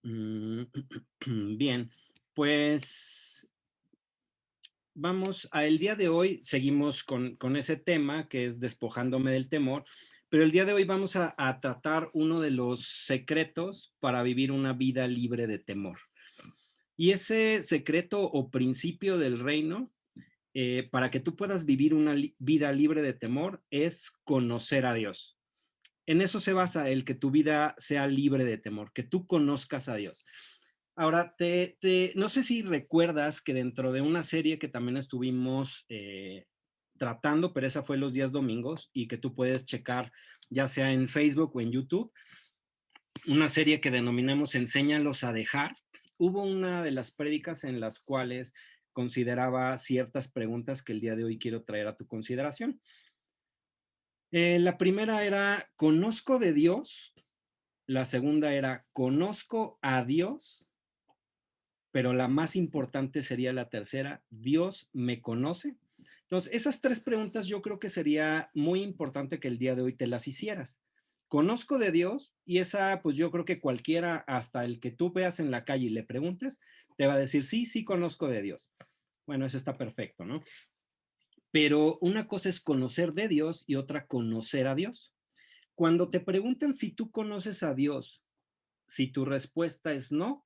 Mm, Bien, pues vamos, el día de hoy seguimos con ese tema que es despojándome del temor, pero el día de hoy vamos a tratar uno de los secretos para vivir una vida libre de temor. Y ese secreto o principio del reino, para que tú puedas vivir una vida libre de temor, es conocer a Dios. En eso se basa el que tu vida sea libre de temor, que tú conozcas a Dios. Ahora, no sé si recuerdas que dentro de una serie que también estuvimos tratando, pero esa fue los días domingos y que tú puedes checar ya sea en Facebook o en YouTube, una serie que denominamos Enséñalos a dejar. Hubo una de las prédicas en las cuales consideraba ciertas preguntas que el día de hoy quiero traer a tu consideración. La primera era, ¿conozco de Dios? La segunda era, ¿conozco a Dios? Pero la más importante sería la tercera, ¿Dios me conoce? Entonces, esas tres preguntas yo creo que sería muy importante que el día de hoy te las hicieras. ¿Conozco de Dios? Y esa, pues yo creo que cualquiera, hasta el que tú veas en la calle y le preguntes, te va a decir, sí, sí conozco de Dios. Bueno, eso está perfecto, ¿no? Pero una cosa es conocer de Dios y otra conocer a Dios. Cuando te preguntan si tú conoces a Dios, si tu respuesta es no,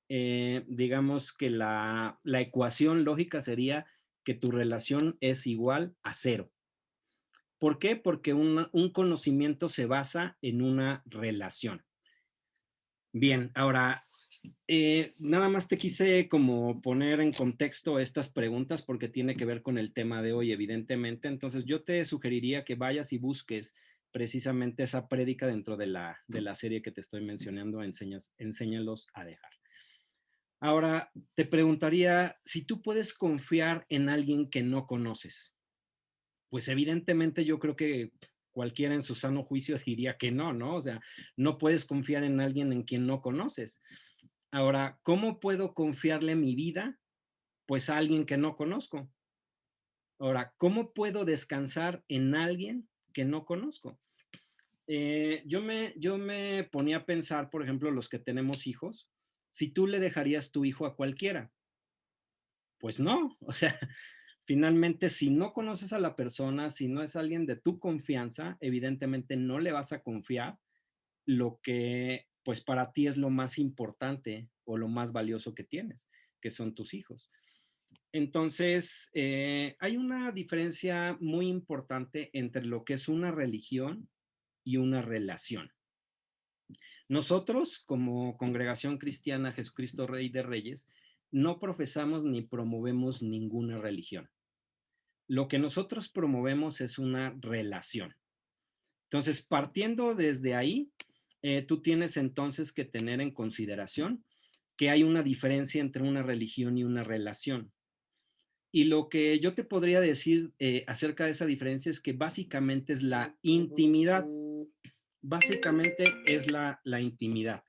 digamos que la ecuación lógica sería que tu relación es igual a cero. ¿Por qué? Porque un conocimiento se basa en una relación. Bien, ahora, nada más te quise como poner en contexto estas preguntas porque tiene que ver con el tema de hoy, evidentemente. Entonces, yo te sugeriría que vayas y busques precisamente esa prédica dentro de la serie que te estoy mencionando, Enséñalos a dejar. Ahora, te preguntaría si tú puedes confiar en alguien que no conoces. Pues evidentemente yo creo que cualquiera en su sano juicio diría que no, ¿no? O sea, no puedes confiar en alguien en quien no conoces. Ahora, ¿cómo puedo confiarle mi vida? Pues a alguien que no conozco. Ahora, ¿cómo puedo descansar en alguien que no conozco? Yo me ponía a pensar, por ejemplo, los que tenemos hijos, si tú le dejarías tu hijo a cualquiera, pues no, o sea, finalmente, si no conoces a la persona, si no es alguien de tu confianza, evidentemente no le vas a confiar lo que, pues para ti es lo más importante o lo más valioso que tienes, que son tus hijos. Entonces, hay una diferencia muy importante entre lo que es una religión y una relación. Nosotros, como Congregación Cristiana Jesucristo Rey de Reyes, no profesamos ni promovemos ninguna religión. Lo que nosotros promovemos es una relación. Entonces, partiendo desde ahí, tú tienes entonces que tener en consideración que hay una diferencia entre una religión y una relación. Y lo que yo te podría decir acerca de esa diferencia es que básicamente es la intimidad. Básicamente es la intimidad.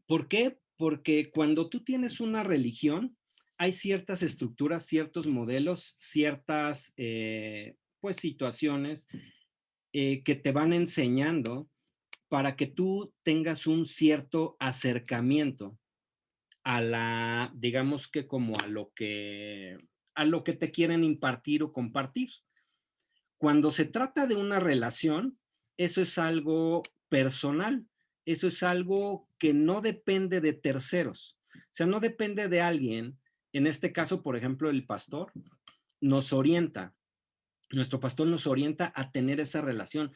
¿Por qué? Porque cuando tú tienes una religión, hay ciertas estructuras, ciertos modelos, ciertas pues situaciones que te van enseñando para que tú tengas un cierto acercamiento a digamos que como a lo que te quieren impartir o compartir. Cuando se trata de una relación, eso es algo personal, eso es algo que no depende de terceros, o sea, no depende de alguien, en este caso, por ejemplo, el pastor nos orienta, nuestro pastor nos orienta a tener esa relación,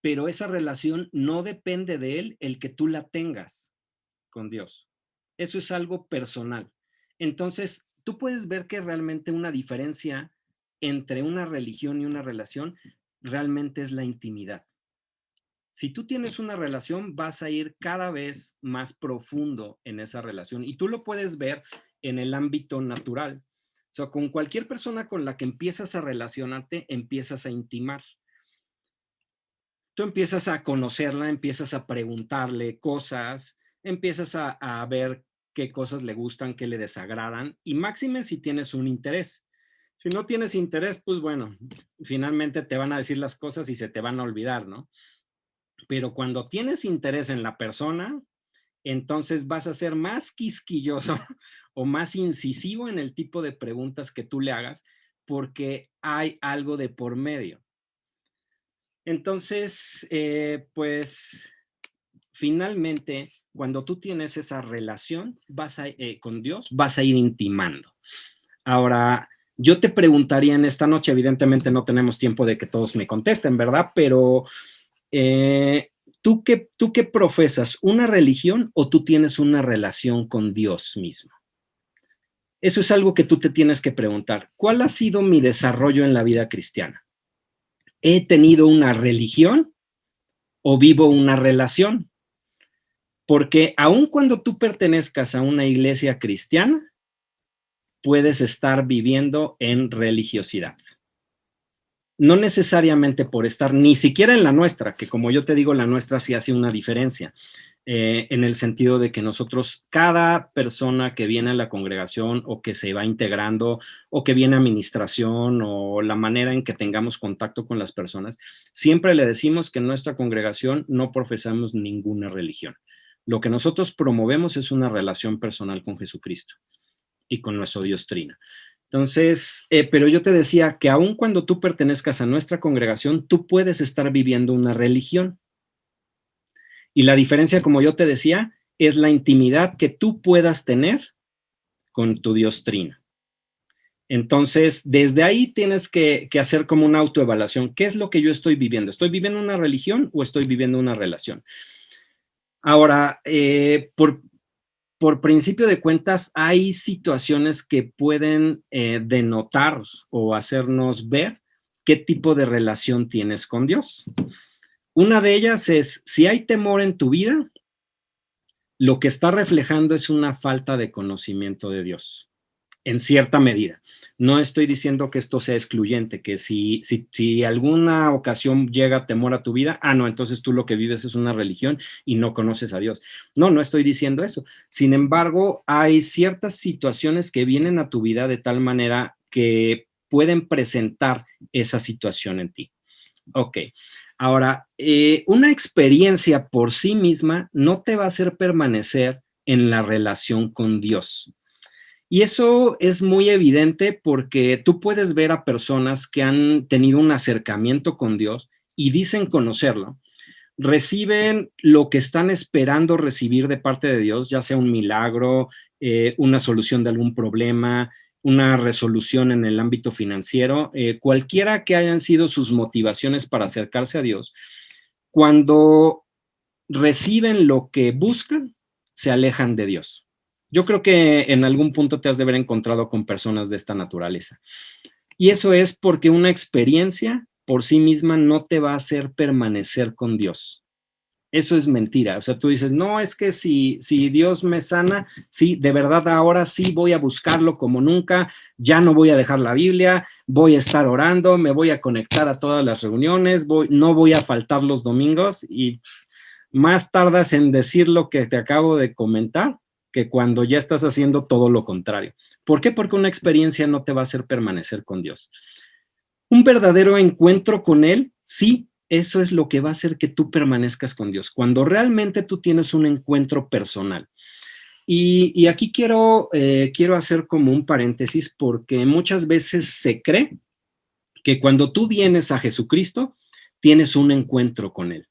pero esa relación no depende de él el que tú la tengas con Dios. Eso es algo personal. Entonces, tú puedes ver que realmente una diferencia entre una religión y una relación realmente es la intimidad. Si tú tienes una relación, vas a ir cada vez más profundo en esa relación y tú lo puedes ver en el ámbito natural. O sea, con cualquier persona con la que empiezas a relacionarte, empiezas a intimar. Tú empiezas a conocerla, empiezas a preguntarle cosas, empiezas a ver qué cosas le gustan, qué le desagradan, y máxime si tienes un interés. Si no tienes interés, pues bueno, finalmente te van a decir las cosas y se te van a olvidar, ¿no? Pero cuando tienes interés en la persona, entonces vas a ser más quisquilloso o más incisivo en el tipo de preguntas que tú le hagas porque hay algo de por medio. Entonces, pues finalmente, cuando tú tienes esa relación con Dios, vas a ir intimando. Ahora, yo te preguntaría en esta noche, evidentemente no tenemos tiempo de que todos me contesten, ¿verdad? Pero eh, ¿tú qué profesas? ¿Una religión o tú tienes una relación con Dios mismo? Eso es algo que tú te tienes que preguntar. ¿Cuál ha sido mi desarrollo en la vida cristiana? ¿He tenido una religión o vivo una relación? Porque aun cuando tú pertenezcas a una iglesia cristiana, puedes estar viviendo en religiosidad. No necesariamente por estar, ni siquiera en la nuestra, que como yo te digo, la nuestra sí hace una diferencia, en el sentido de que nosotros, cada persona que viene a la congregación o que se va integrando o que viene a administración o la manera en que tengamos contacto con las personas, siempre le decimos que en nuestra congregación no profesamos ninguna religión. Lo que nosotros promovemos es una relación personal con Jesucristo y con nuestro Dios Trino. Entonces, pero yo te decía que aun cuando tú pertenezcas a nuestra congregación, tú puedes estar viviendo una religión. Y la diferencia, como yo te decía, es la intimidad que tú puedas tener con tu Dios Trino. Entonces, desde ahí tienes que hacer como una autoevaluación. ¿Qué es lo que yo estoy viviendo? ¿Estoy viviendo una religión o estoy viviendo una relación? Ahora, por principio de cuentas, hay situaciones que pueden denotar o hacernos ver qué tipo de relación tienes con Dios. Una de ellas es, si hay temor en tu vida, lo que está reflejando es una falta de conocimiento de Dios, en cierta medida. No estoy diciendo que esto sea excluyente, que si alguna ocasión llega temor a tu vida, no, entonces tú lo que vives es una religión y no conoces a Dios. No, no estoy diciendo eso. Sin embargo, hay ciertas situaciones que vienen a tu vida de tal manera que pueden presentar esa situación en ti. Ok. Ahora, una experiencia por sí misma no te va a hacer permanecer en la relación con Dios. Y eso es muy evidente porque tú puedes ver a personas que han tenido un acercamiento con Dios y dicen conocerlo, reciben lo que están esperando recibir de parte de Dios, ya sea un milagro, una solución de algún problema, una resolución en el ámbito financiero, cualquiera que hayan sido sus motivaciones para acercarse a Dios, cuando reciben lo que buscan, se alejan de Dios. Yo creo que en algún punto te has de haber encontrado con personas de esta naturaleza. Y eso es porque una experiencia por sí misma no te va a hacer permanecer con Dios. Eso es mentira. O sea, tú dices, no, es que si Dios me sana, sí, de verdad ahora sí voy a buscarlo como nunca, ya no voy a dejar la Biblia, voy a estar orando, me voy a conectar a todas las reuniones, no voy a faltar los domingos y más tardas en decir lo que te acabo de comentar que cuando ya estás haciendo todo lo contrario. ¿Por qué? Porque una experiencia no te va a hacer permanecer con Dios. Un verdadero encuentro con Él, sí, eso es lo que va a hacer que tú permanezcas con Dios. Cuando realmente tú tienes un encuentro personal. Y aquí quiero hacer como un paréntesis porque muchas veces se cree que cuando tú vienes a Jesucristo, tienes un encuentro con Él.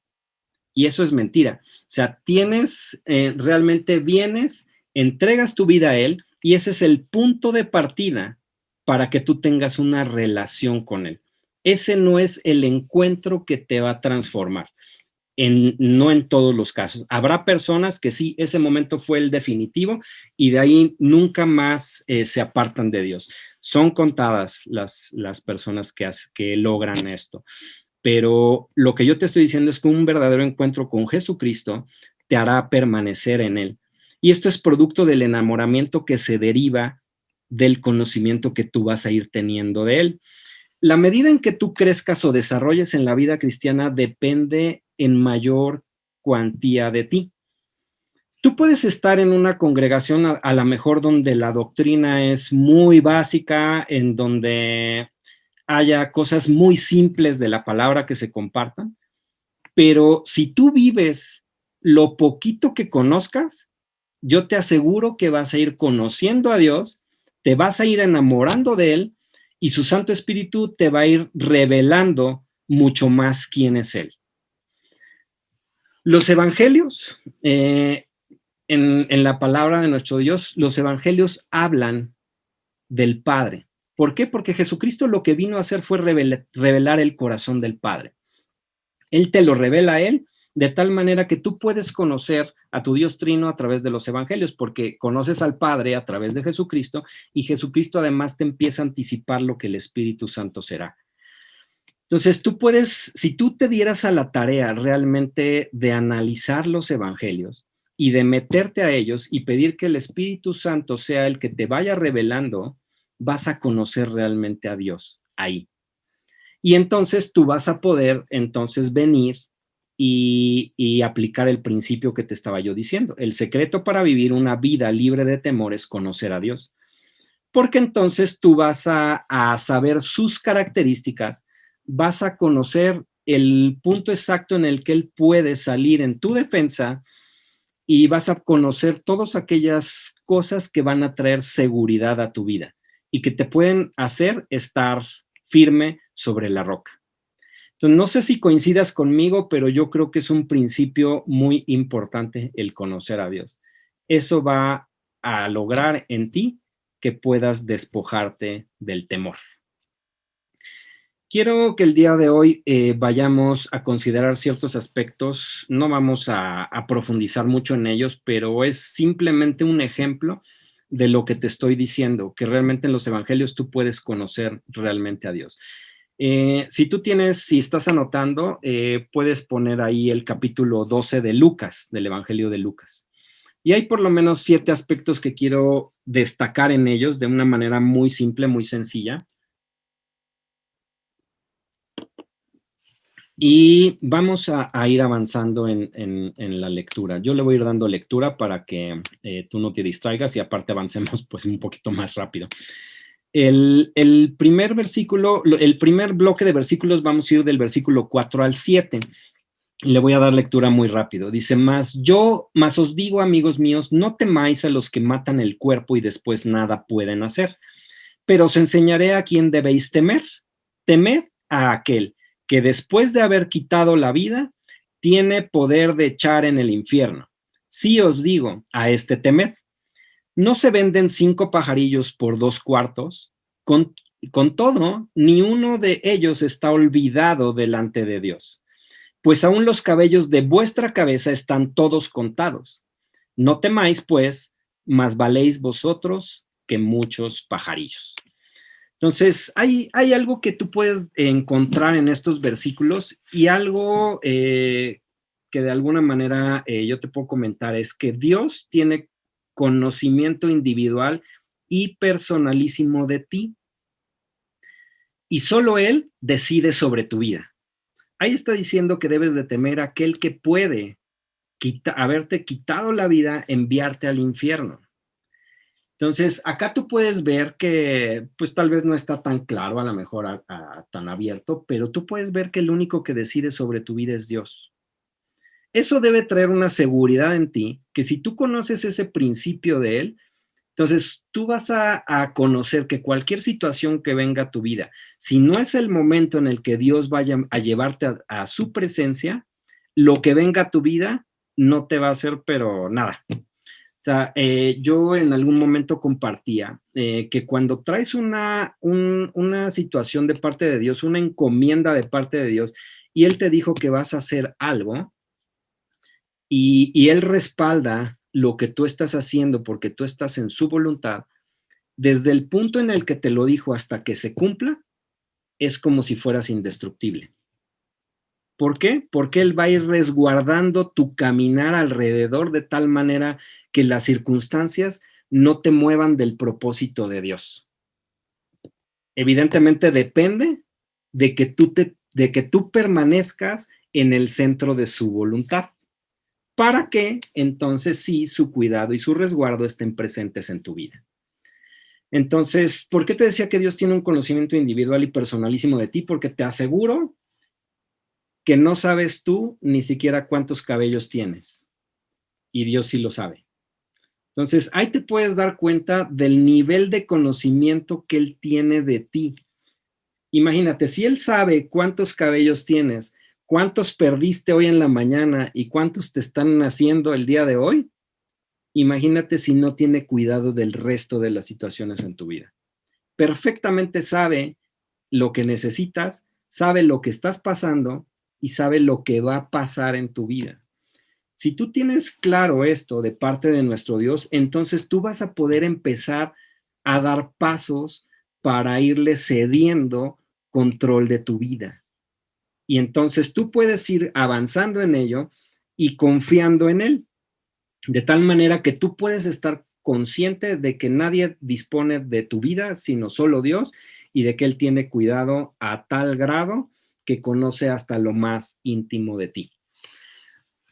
Y eso es mentira. O sea, realmente vienes, entregas tu vida a Él y ese es el punto de partida para que tú tengas una relación con Él. Ese no es el encuentro que te va a transformar. No en todos los casos. Habrá personas que sí, ese momento fue el definitivo y de ahí nunca más se apartan de Dios. Son contadas las personas que logran esto. Pero lo que yo te estoy diciendo es que un verdadero encuentro con Jesucristo te hará permanecer en Él. Y esto es producto del enamoramiento que se deriva del conocimiento que tú vas a ir teniendo de Él. La medida en que tú crezcas o desarrolles en la vida cristiana depende en mayor cuantía de ti. Tú puedes estar en una congregación a lo mejor donde la doctrina es muy básica, en donde haya cosas muy simples de la palabra que se compartan, pero si tú vives lo poquito que conozcas, yo te aseguro que vas a ir conociendo a Dios, te vas a ir enamorando de Él y su Santo Espíritu te va a ir revelando mucho más quién es Él. Los evangelios, en la palabra de nuestro Dios, los evangelios hablan del Padre. ¿Por qué? Porque Jesucristo lo que vino a hacer fue revelar el corazón del Padre. Él te lo revela a Él de tal manera que tú puedes conocer a tu Dios Trino a través de los evangelios, porque conoces al Padre a través de Jesucristo y Jesucristo además te empieza a anticipar lo que el Espíritu Santo será. Entonces, tú puedes, si tú te dieras a la tarea realmente de analizar los evangelios y de meterte a ellos y pedir que el Espíritu Santo sea el que te vaya revelando, vas a conocer realmente a Dios ahí. Y entonces tú vas a poder entonces venir y aplicar el principio que te estaba yo diciendo. El secreto para vivir una vida libre de temor es conocer a Dios. Porque entonces tú vas a saber sus características, vas a conocer el punto exacto en el que Él puede salir en tu defensa y vas a conocer todas aquellas cosas que van a traer seguridad a tu vida y que te pueden hacer estar firme sobre la roca. Entonces, no sé si coincidas conmigo, pero yo creo que es un principio muy importante el conocer a Dios. Eso va a lograr en ti que puedas despojarte del temor. Quiero que el día de hoy vayamos a considerar ciertos aspectos. No vamos a profundizar mucho en ellos, pero es simplemente un ejemplo de lo que te estoy diciendo, que realmente en los evangelios tú puedes conocer realmente a Dios. Si estás anotando, puedes poner ahí el capítulo 12 de Lucas, del Evangelio de Lucas. Y hay por lo menos 7 aspectos que quiero destacar en ellos de una manera muy simple, muy sencilla. Y vamos a ir avanzando en la lectura. Yo le voy a ir dando lectura para que tú no te distraigas y aparte avancemos pues un poquito más rápido. El primer versículo, el primer bloque de versículos vamos a ir del versículo 4 al 7. Y le voy a dar lectura muy rápido. Dice, mas os digo, amigos míos, no temáis a los que matan el cuerpo y después nada pueden hacer, pero os enseñaré a quién debéis temer. Temed a aquel que después de haber quitado la vida, tiene poder de echar en el infierno. Sí os digo, a este temed. ¿No se venden 5 pajarillos por 2 cuartos? Con todo, ni uno de ellos está olvidado delante de Dios. Pues aún los cabellos de vuestra cabeza están todos contados. No temáis, pues, mas valéis vosotros que muchos pajarillos. Entonces, hay algo que tú puedes encontrar en estos versículos y algo que de alguna manera yo te puedo comentar es que Dios tiene conocimiento individual y personalísimo de ti y solo Él decide sobre tu vida. Ahí está diciendo que debes de temer a aquel que puede haberte quitado la vida, enviarte al infierno. Entonces, acá tú puedes ver que, pues tal vez no está tan claro, a lo mejor tan abierto, pero tú puedes ver que el único que decide sobre tu vida es Dios. Eso debe traer una seguridad en ti, que si tú conoces ese principio de Él, entonces tú vas a conocer que cualquier situación que venga a tu vida, si no es el momento en el que Dios vaya a llevarte a su presencia, lo que venga a tu vida no te va a hacer, pero nada. O sea, yo en algún momento compartía que cuando traes una situación de parte de Dios, una encomienda de parte de Dios, y Él te dijo que vas a hacer algo, y Él respalda lo que tú estás haciendo porque tú estás en su voluntad, desde el punto en el que te lo dijo hasta que se cumpla, es como si fueras indestructible. ¿Por qué? Porque Él va a ir resguardando tu caminar alrededor de tal manera que las circunstancias no te muevan del propósito de Dios. Evidentemente depende de que tú permanezcas en el centro de su voluntad, para que entonces sí su cuidado y su resguardo estén presentes en tu vida. Entonces, ¿por qué te decía que Dios tiene un conocimiento individual y personalísimo de ti? Porque te aseguro que no sabes tú ni siquiera cuántos cabellos tienes. y Dios sí lo sabe. Entonces, ahí te puedes dar cuenta del nivel de conocimiento que Él tiene de ti. Imagínate, si Él sabe cuántos cabellos tienes, cuántos perdiste hoy en la mañana y cuántos te están naciendo el día de hoy, imagínate si no tiene cuidado del resto de las situaciones en tu vida. Perfectamente sabe lo que necesitas, sabe lo que estás pasando y sabe lo que va a pasar en tu vida. Si tú tienes claro esto de parte de nuestro Dios, entonces tú vas a poder empezar a dar pasos para irle cediendo control de tu vida. Y entonces tú puedes ir avanzando en ello y confiando en Él, de tal manera que tú puedes estar consciente de que nadie dispone de tu vida, sino solo Dios, y de que Él tiene cuidado a tal grado que conoce hasta lo más íntimo de ti.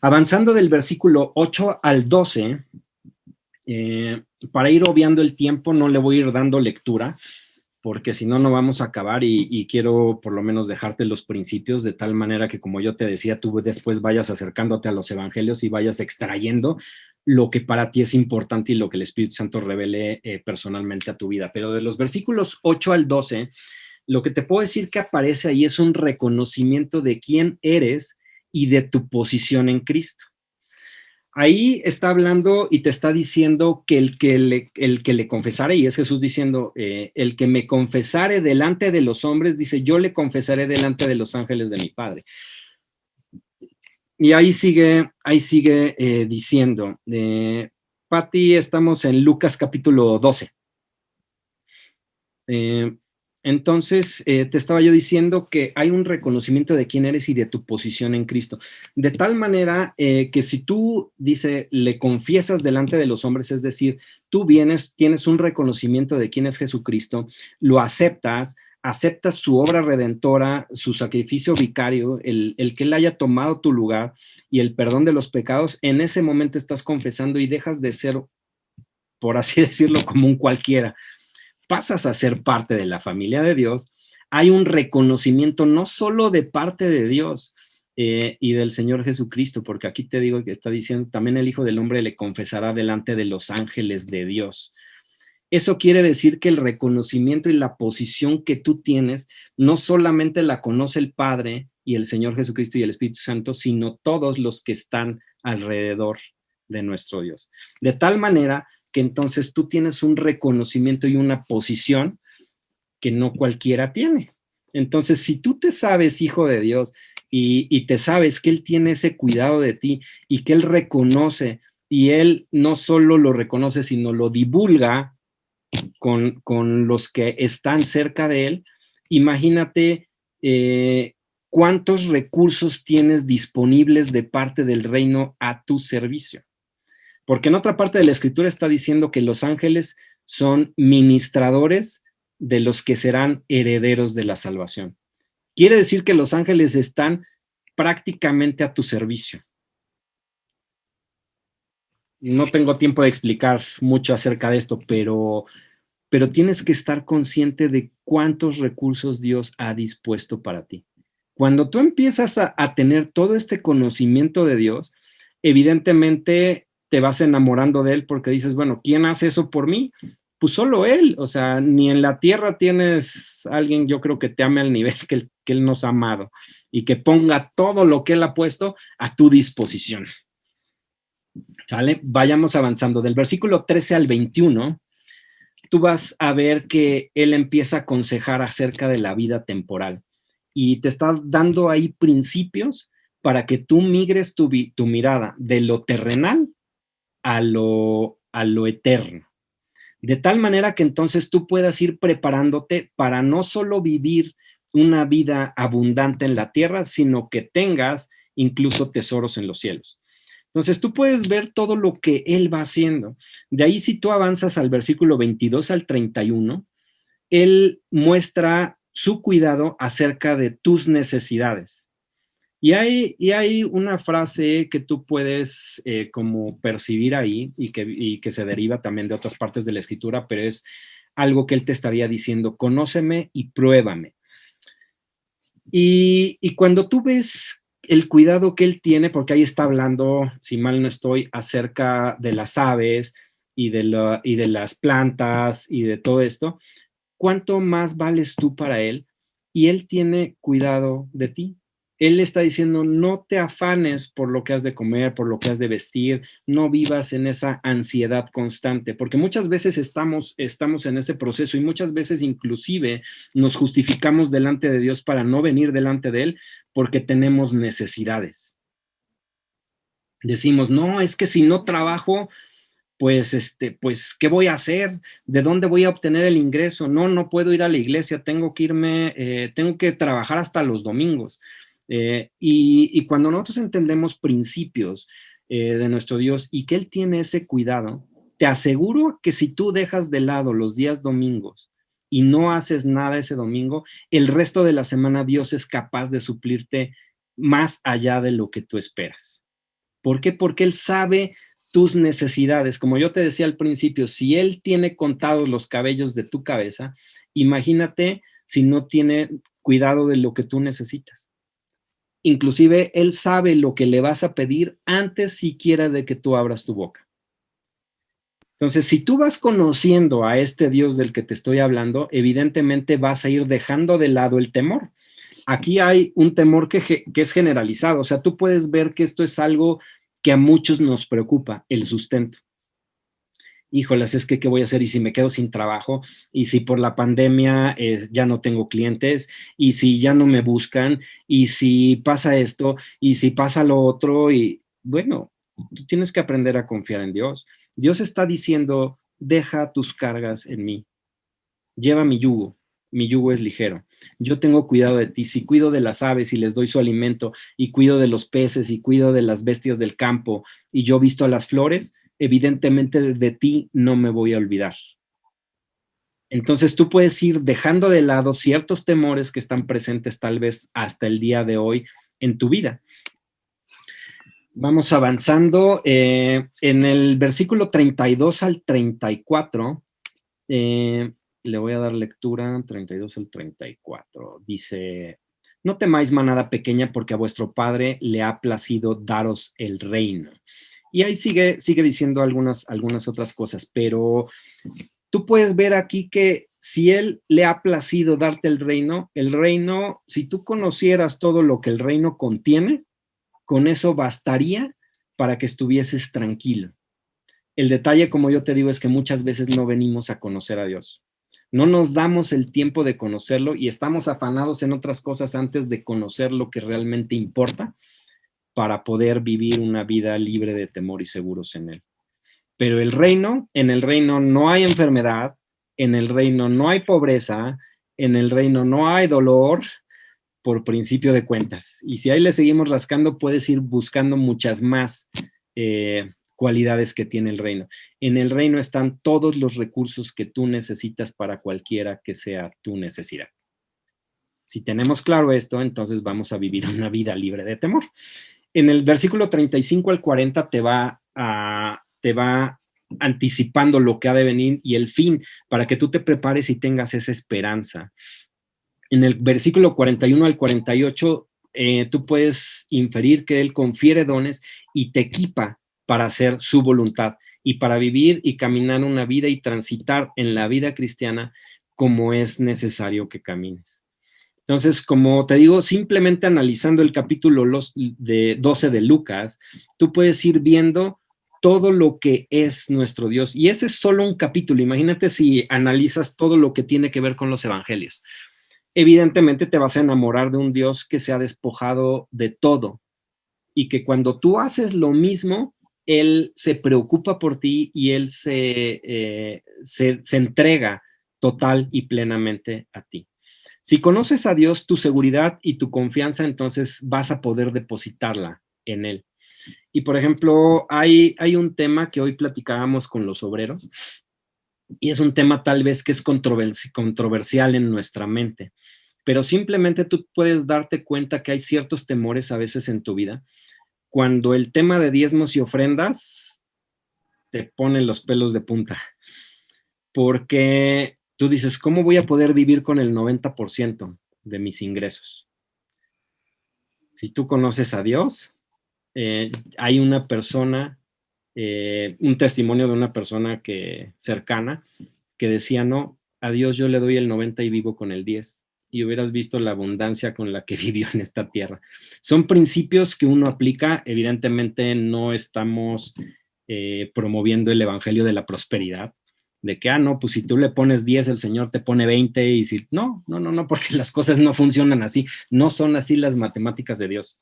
Avanzando del versículo 8 al 12, para ir obviando el tiempo, no le voy a ir dando lectura, porque si no, no vamos a acabar y quiero por lo menos dejarte los principios de tal manera que, como yo te decía, tú después vayas acercándote a los evangelios y vayas extrayendo lo que para ti es importante y lo que el Espíritu Santo revele personalmente a tu vida. Pero de los versículos 8 al 12, lo que te puedo decir que aparece ahí es un reconocimiento de quién eres y de tu posición en Cristo. Ahí está hablando y te está diciendo que el que le confesare, y es Jesús diciendo, el que me confesare delante de los hombres, dice, yo le confesaré delante de los ángeles de mi Padre. Y ahí sigue diciendo, Pati, estamos en Lucas capítulo 12. Entonces, te estaba yo diciendo que hay un reconocimiento de quién eres y de tu posición en Cristo. De tal manera que si tú, dice, le confiesas delante de los hombres, es decir, tú vienes, tienes un reconocimiento de quién es Jesucristo, lo aceptas su obra redentora, su sacrificio vicario, el que Él haya tomado tu lugar y el perdón de los pecados, en ese momento estás confesando y dejas de ser, por así decirlo, como un cualquiera. Pasas a ser parte de la familia de Dios, hay un reconocimiento no solo de parte de Dios y del Señor Jesucristo, porque aquí te digo que está diciendo, también el Hijo del Hombre le confesará delante de los ángeles de Dios. Eso quiere decir que el reconocimiento y la posición que tú tienes, no solamente la conoce el Padre y el Señor Jesucristo y el Espíritu Santo, sino todos los que están alrededor de nuestro Dios. De tal manera que entonces tú tienes un reconocimiento y una posición que no cualquiera tiene. Entonces, si tú te sabes hijo de Dios y te sabes que Él tiene ese cuidado de ti y que Él reconoce y Él no solo lo reconoce, sino lo divulga con los que están cerca de Él, imagínate cuántos recursos tienes disponibles de parte del reino a tu servicio. Porque en otra parte de la escritura está diciendo que los ángeles son ministradores de los que serán herederos de la salvación. Quiere decir que los ángeles están prácticamente a tu servicio. No tengo tiempo de explicar mucho acerca de esto, pero tienes que estar consciente de cuántos recursos Dios ha dispuesto para ti. Cuando tú empiezas a tener todo este conocimiento de Dios, evidentemente te vas enamorando de Él porque dices, bueno, ¿quién hace eso por mí? Pues solo Él, o sea, ni en la tierra tienes alguien, yo creo que te ame al nivel que Él nos ha amado y que ponga todo lo que Él ha puesto a tu disposición. ¿Sale? Vayamos avanzando. Del versículo 13 al 21, tú vas a ver que Él empieza a aconsejar acerca de la vida temporal y te está dando ahí principios para que tú migres tu mirada de lo terrenal a lo eterno. De tal manera que entonces tú puedas ir preparándote para no solo vivir una vida abundante en la tierra, sino que tengas incluso tesoros en los cielos. Entonces tú puedes ver todo lo que Él va haciendo. De ahí si tú avanzas al versículo 22 al 31, Él muestra su cuidado acerca de tus necesidades. Y hay una frase que tú puedes como percibir ahí y que se deriva también de otras partes de la escritura, pero es algo que Él te estaría diciendo, conóceme y pruébame. Y cuando tú ves el cuidado que él tiene, porque ahí está hablando, si mal no estoy, acerca de las aves y de las plantas y de todo esto, ¿cuánto más vales tú para él? Y él tiene cuidado de ti. Él está diciendo, no te afanes por lo que has de comer, por lo que has de vestir, no vivas en esa ansiedad constante, porque muchas veces estamos en ese proceso y muchas veces inclusive nos justificamos delante de Dios para no venir delante de Él porque tenemos necesidades. Decimos, no, es que si no trabajo, pues, pues, ¿qué voy a hacer? ¿De dónde voy a obtener el ingreso? No, no puedo ir a la iglesia, tengo que irme, tengo que trabajar hasta los domingos. Y cuando nosotros entendemos principios de nuestro Dios y que Él tiene ese cuidado, te aseguro que si tú dejas de lado los días domingos y no haces nada ese domingo, el resto de la semana Dios es capaz de suplirte más allá de lo que tú esperas. ¿Por qué? Porque Él sabe tus necesidades. Como yo te decía al principio, si Él tiene contados los cabellos de tu cabeza, imagínate si no tiene cuidado de lo que tú necesitas. Inclusive Él sabe lo que le vas a pedir antes siquiera de que tú abras tu boca. Entonces, si tú vas conociendo a este Dios del que te estoy hablando, evidentemente vas a ir dejando de lado el temor. Aquí hay un temor que es generalizado, o sea, tú puedes ver que esto es algo que a muchos nos preocupa, el sustento. Híjolas, es que ¿qué voy a hacer? ¿Y si me quedo sin trabajo? ¿Y si por la pandemia ya no tengo clientes? ¿Y si ya no me buscan? ¿Y si pasa esto? ¿Y si pasa lo otro? Y bueno, tú tienes que aprender a confiar en Dios. Dios está diciendo, deja tus cargas en mí, lleva mi yugo es ligero. Yo tengo cuidado de ti, si cuido de las aves y les doy su alimento, y cuido de los peces y cuido de las bestias del campo, y yo visto a las flores, evidentemente de ti no me voy a olvidar. Entonces tú puedes ir dejando de lado ciertos temores que están presentes tal vez hasta el día de hoy en tu vida. Vamos avanzando. En el versículo 32 al 34, le voy a dar lectura, 32 al 34. Dice, no temáis manada pequeña, porque a vuestro Padre le ha placido daros el reino. Y ahí sigue diciendo algunas otras cosas, pero tú puedes ver aquí que si Él le ha placido darte el reino, si tú conocieras todo lo que el reino contiene, con eso bastaría para que estuvieses tranquilo. El detalle, como yo te digo, es que muchas veces no venimos a conocer a Dios. No nos damos el tiempo de conocerlo y estamos afanados en otras cosas antes de conocer lo que realmente importa para poder vivir una vida libre de temor y seguros en Él. Pero en el reino no hay enfermedad, en el reino no hay pobreza, en el reino no hay dolor, por principio de cuentas. Y si ahí le seguimos rascando, puedes ir buscando muchas más cualidades que tiene el reino. En el reino están todos los recursos que tú necesitas para cualquiera que sea tu necesidad. Si tenemos claro esto, entonces vamos a vivir una vida libre de temor. En el versículo 35 al 40 te va anticipando lo que ha de venir y el fin para que tú te prepares y tengas esa esperanza. En el versículo 41 al 48, tú puedes inferir que Él confiere dones y te equipa para hacer su voluntad y para vivir y caminar una vida y transitar en la vida cristiana como es necesario que camines. Entonces, como te digo, simplemente analizando el capítulo 12 de Lucas, tú puedes ir viendo todo lo que es nuestro Dios. Y ese es solo un capítulo. Imagínate si analizas todo lo que tiene que ver con los evangelios. Evidentemente te vas a enamorar de un Dios que se ha despojado de todo y que cuando tú haces lo mismo, Él se preocupa por ti y Él se entrega total y plenamente a ti. Si conoces a Dios, tu seguridad y tu confianza, entonces vas a poder depositarla en Él. Y por ejemplo, hay un tema que hoy platicábamos con los obreros y es un tema tal vez que es controversial en nuestra mente, pero simplemente tú puedes darte cuenta que hay ciertos temores a veces en tu vida. Cuando el tema de diezmos y ofrendas te pone los pelos de punta, porque tú dices, ¿cómo voy a poder vivir con el 90% de mis ingresos? Si tú conoces a Dios, hay una persona, un testimonio de una persona cercana que decía, no, a Dios yo le doy el 90 y vivo con el 10. Y hubieras visto la abundancia con la que vivió en esta tierra. Son principios que uno aplica, evidentemente no estamos promoviendo el evangelio de la prosperidad, de que, no, pues si tú le pones 10, el Señor te pone 20, y si, no, porque las cosas no funcionan así, no son así las matemáticas de Dios.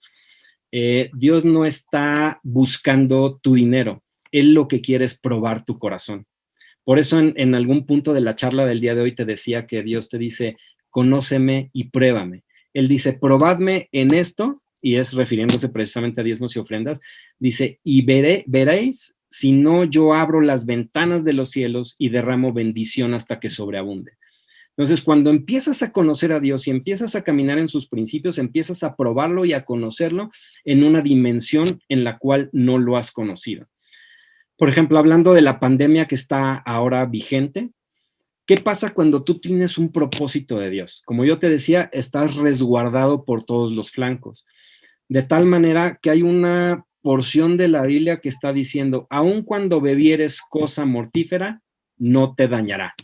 Dios no está buscando tu dinero, Él lo que quiere es probar tu corazón. Por eso en algún punto de la charla del día de hoy te decía que Dios te dice, conóceme y pruébame. Él dice, probadme en esto, y es refiriéndose precisamente a diezmos y ofrendas, dice, y veréis si no yo abro las ventanas de los cielos y derramo bendición hasta que sobreabunde. Entonces, cuando empiezas a conocer a Dios y empiezas a caminar en sus principios, empiezas a probarlo y a conocerlo en una dimensión en la cual no lo has conocido. Por ejemplo, hablando de la pandemia que está ahora vigente, ¿qué pasa cuando tú tienes un propósito de Dios? Como yo te decía, estás resguardado por todos los flancos, de tal manera que hay una porción de la Biblia que está diciendo, aun cuando bebieres cosa mortífera, no te dañará.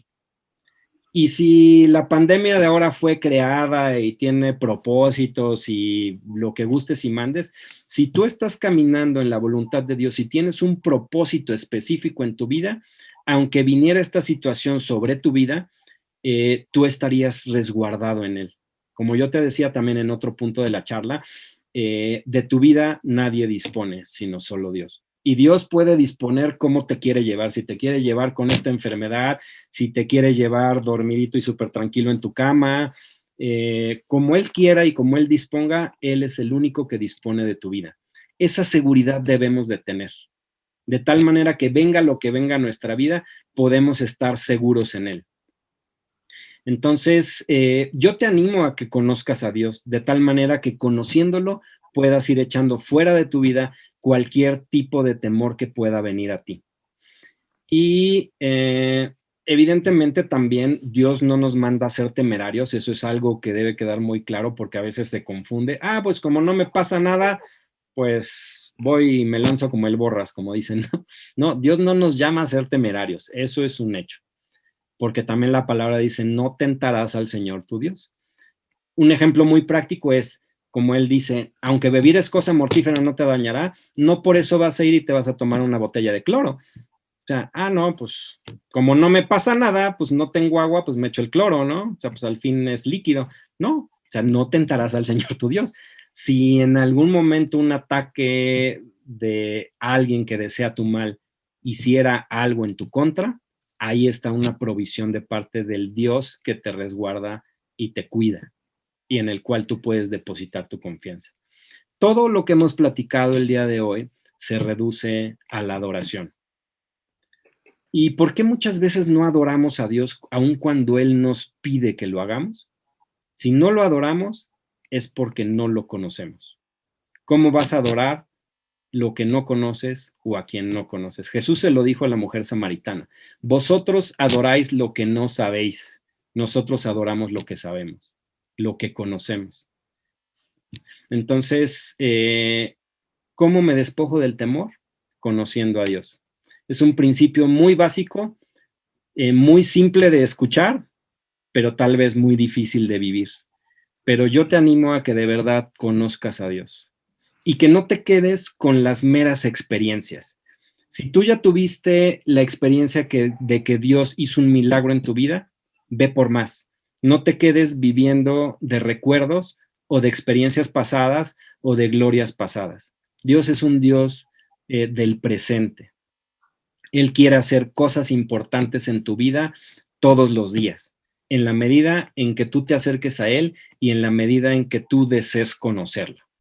Y si la pandemia de ahora fue creada y tiene propósitos y lo que gustes y mandes, si tú estás caminando en la voluntad de Dios y tienes un propósito específico en tu vida, aunque viniera esta situación sobre tu vida, tú estarías resguardado en él. Como yo te decía también en otro punto de la charla, de tu vida nadie dispone, sino solo Dios. Y Dios puede disponer cómo te quiere llevar, si te quiere llevar con esta enfermedad, si te quiere llevar dormidito y súper tranquilo en tu cama, como Él quiera y como Él disponga, Él es el único que dispone de tu vida. Esa seguridad debemos de tener, de tal manera que venga lo que venga a nuestra vida, podemos estar seguros en Él. Entonces, yo te animo a que conozcas a Dios, de tal manera que conociéndolo puedas ir echando fuera de tu vida cualquier tipo de temor que pueda venir a ti. Y evidentemente también Dios no nos manda a ser temerarios, eso es algo que debe quedar muy claro porque a veces se confunde. Pues como no me pasa nada, pues voy y me lanzo como el borras, como dicen. No, Dios no nos llama a ser temerarios, eso es un hecho, porque también la palabra dice, no tentarás al Señor tu Dios. Un ejemplo muy práctico es, como él dice, aunque bebieres cosa mortífera no te dañará, no por eso vas a ir y te vas a tomar una botella de cloro. O sea, no, pues como no me pasa nada, pues no tengo agua, pues me echo el cloro, ¿no? O sea, pues al fin es líquido. No, o sea, no tentarás al Señor tu Dios. Si en algún momento un ataque de alguien que desea tu mal hiciera algo en tu contra, ahí está una provisión de parte del Dios que te resguarda y te cuida y en el cual tú puedes depositar tu confianza. Todo lo que hemos platicado el día de hoy se reduce a la adoración. ¿Y por qué muchas veces no adoramos a Dios aun cuando Él nos pide que lo hagamos? Si no lo adoramos, es porque no lo conocemos. ¿Cómo vas a adorar lo que no conoces o a quien no conoces? Jesús se lo dijo a la mujer samaritana. Vosotros adoráis lo que no sabéis. Nosotros adoramos lo que sabemos, lo que conocemos. Entonces, ¿cómo me despojo del temor? Conociendo a Dios. Es un principio muy básico, muy simple de escuchar, pero tal vez muy difícil de vivir. Pero yo te animo a que de verdad conozcas a Dios y que no te quedes con las meras experiencias. Si tú ya tuviste la experiencia de que Dios hizo un milagro en tu vida, ve por más. No te quedes viviendo de recuerdos o de experiencias pasadas o de glorias pasadas. Dios es un Dios del presente. Él quiere hacer cosas importantes en tu vida todos los días, en la medida en que tú te acerques a Él y en la medida en que tú desees conocerlo.